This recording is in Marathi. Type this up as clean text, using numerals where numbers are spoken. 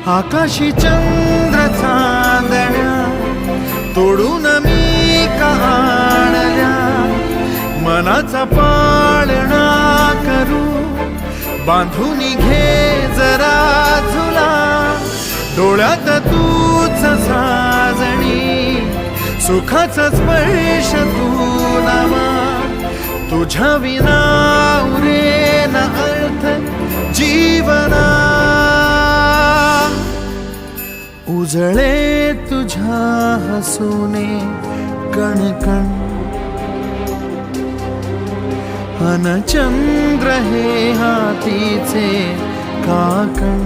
आकाशी चंद्र चांदण्या तोडून मी आणल्या, मनाचा पाळणा करू बांधून घे जरा झुला, डोळ्यात तूच साजणी सुखाचा स्पर्श तू नामा, तुझ्या विना उरेन अर्थ जीवना, उजळे तुझ्या हसूने कणकण, अन चंद्र हे हातीचे काकण.